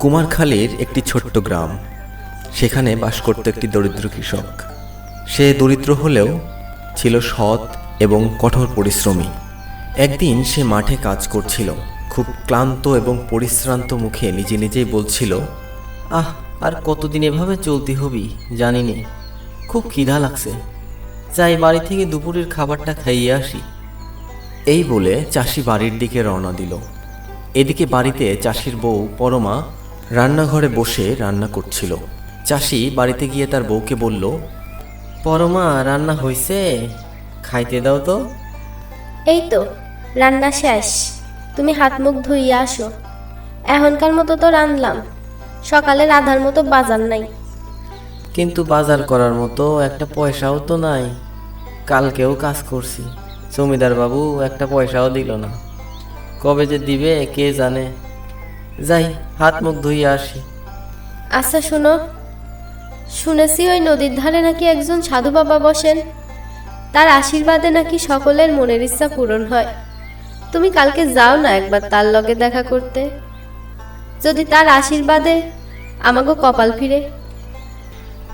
কুমারখালীর একটি ছোট্ট গ্রাম। সেখানে বাস করত একটি দরিদ্র কৃষক। সে দরিদ্র হলেও ছিল সৎ এবং কঠোর পরিশ্রমী। একদিন সে মাঠে কাজ করছিল। খুব ক্লান্ত এবং পরিশ্রান্ত মুখে নিজে নিজেই বলছিল, আর কতদিন এভাবে চলতে হবি জানি নে, খুব খিদা লাগছে, যাই বাড়ি থেকে দুপুরের খাবারটা খাইয়ে আসি। এই বলে চাষি বাড়ির দিকে রওনা দিল। এদিকে বাড়িতে চাষির বউ পরমা রান্নাঘরে বসে রান্না করছিল। চাষি বাড়িতে গিয়ে তার বউকে বলল, পরমা, রান্না হয়েছে, খাইতে দাও তো। এই তো রান্না শেষ, তুমি হাত মুখ ধুইয়ে আসো। এখনকার মতো তো রান্নলাম, সকালে রাধার মতো বাজার নাই। কিন্তু বাজার করার মতো একটা পয়সাও তো নাই। কালকেও কাজ করছি, জমিদার বাবু একটা পয়সাও দিল না। কবে যে দিবে কে জানে। যাই, হাত মুখ ধুইয়ে আসি। আচ্ছা শোনো, শুনেছি ওই নদীর ধারে নাকি একজন সাধু বাবা বসেন, তার আশীর্বাদে নাকি সকলের মনের ইচ্ছা পূরণ হয়। তুমি কালকে যাও না একবার তার লগে দেখা করতে, যদি তার আশীর্বাদে আমাকে কপাল ফিরে।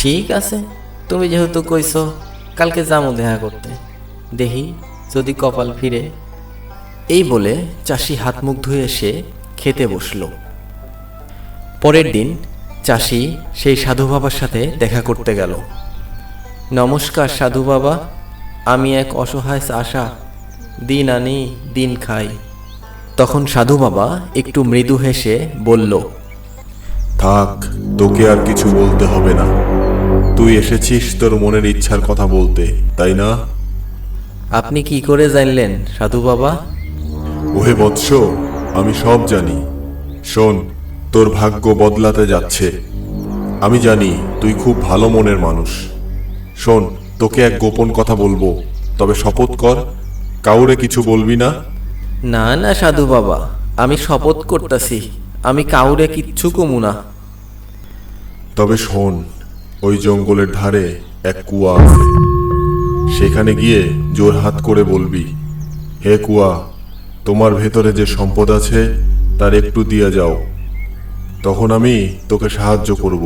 ঠিক আছে, তুমি যেহেতু কইছো, কালকে যাবো দেখা করতে, দেখি যদি কপাল ফিরে। এই বলে চাষি হাত মুখ ধুয়ে এসে খেতে বসল। পরের দিন চাষি সেই সাধু বাবার সাথে দেখা করতে গেল। নমস্কার সাধু বাবা, আমি এক অসহায় চাষা, দিন আনি দিন খাই। তখন সাধু বাবা একটু মৃদু হেসে বলল, থাক, তোকে আর কিছু বলতে হবে না। তুই এসেছিস তোর মনের ইচ্ছার কথা বলতে, তাই না? আপনি কি করে জানলেন সাধু বাবা? ওহে বৎস, আমি সব জানি। শোন, তোর ভাগ্য বদলাতে যাচ্ছে। আমি জানি তুই খুব ভালো মনের মানুষ। শোন, তোকে এক গোপন কথা বলবো, তবে শপথ কর কাউরে কিছু বলবি না। না না সাধু বাবা, আমি শপথ করতেছি, আমি কাউরে কিচ্ছু কমু না। তবে শোন, ওই জঙ্গলের ধারে এক কুয়া আছে। সেখানে গিয়ে জোরহাত করে বলবি, হে কুয়া, তোমার ভেতরে যে সম্পদ আছে তার একটু দিয়ে যাও, তখন আমি তোকে সাহায্য করব।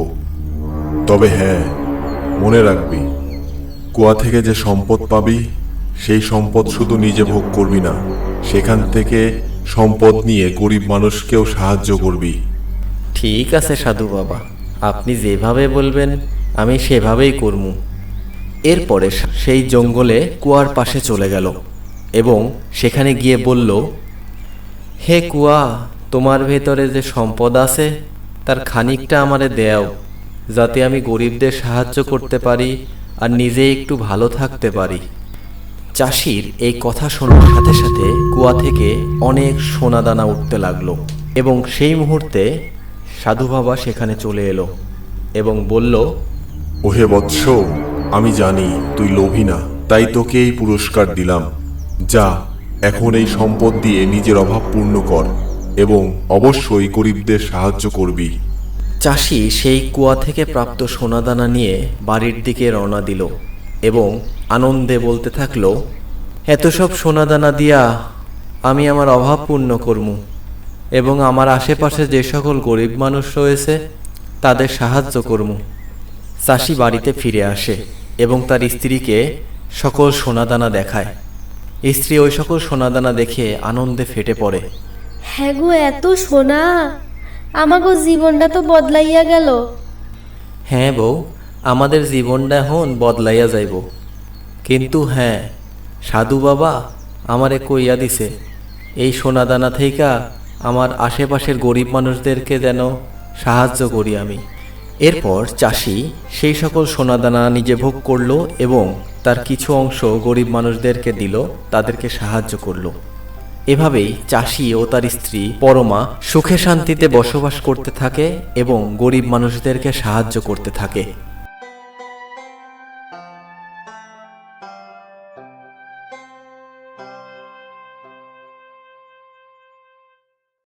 তবে হ্যাঁ, মনে রাখবি, কুয়া থেকে যে সম্পদ পাবি সেই সম্পদ শুধু নিজে ভোগ করবি না, সেখান থেকে সম্পদ নিয়ে গরিব মানুষকেও সাহায্য করবি। ঠিক আছে সাধু বাবা, আপনি যেভাবে বলবেন আমি সেভাবেই করমু। এরপরে সেই জঙ্গলে কুয়ার পাশে চলে গেল এবং সেখানে গিয়ে বলল, হে কুয়া, তোমার ভেতরে যে সম্পদ আছে তার খানিকটা আমারে দেও, যাতে আমি গরিবদের সাহায্য করতে পারি আর নিজে একটু ভালো থাকতে পারি। চাষির এই কথা শোনার সাথে সাথে কুয়া থেকে অনেক সোনাদানা উঠতে লাগলো এবং সেই মুহূর্তে সাধু বাবা সেখানে চলে এলো এবং বলল, ওহে বৎস, আমি জানি তুই লোভী না, তাই তোকে এই পুরস্কার দিলাম। যা, এখন এই সম্পদ দিয়ে নিজের অভাব পূর্ণ কর এবং অবশ্যই গরিবদের সাহায্য করবি। চাষি সেই কুয়া থেকে প্রাপ্ত সোনাদানা নিয়ে বাড়ির দিকে রওনা দিল এবং আনন্দে বলতে থাকলো, এত সব সোনাদানা দিয়া আমি আমার অভাব পূর্ণ করমু এবং আমার আশেপাশে যে সকল গরিব মানুষ রয়েছে তাদের সাহায্য করমু। চাষি বাড়িতে ফিরে আসে এবং তার স্ত্রীকে সকল সোনাদানা দেখায়। স্ত্রী ওই সকল সোনাদানা দেখে আনন্দে ফেটে পড়ে। হ্যাঁ গো, এত সোনা, আমাগো জীবনটা তো বদলাইয়া গেল। হ্যাঁ বউ, আমাদের জীবনটা এখন বদলাইয়া যাইব। কিন্তু হ্যাঁ, সাধু বাবা আমারে কইয়া দিছে, এই সোনাদানা থেইকা আমার আশেপাশের গরিব মানুষদেরকে যেন সাহায্য করি আমি। এরপর চাষি সেই সকল সোনাদানা নিজে ভোগ করলো এবং তার কিছু অংশ গরিব মানুষদেরকে দিল, তাদেরকে সাহায্য করলো। এভাবেই চাষি ও তার স্ত্রী পরমা সুখে শান্তিতে বসবাস করতে থাকে এবং গরিব মানুষদেরকে সাহায্য করতে থাকে।